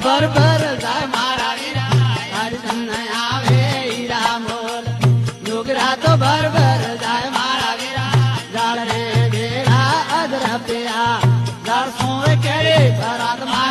ભર ભર જાય મારા વીરા હરધન આવે હીરા મોલ નુગરા તો ભર ભર જાય મારા વીરા જાળ રે બેડા અધર પ્યા જાળ સોવે કેડે ભરાત મારા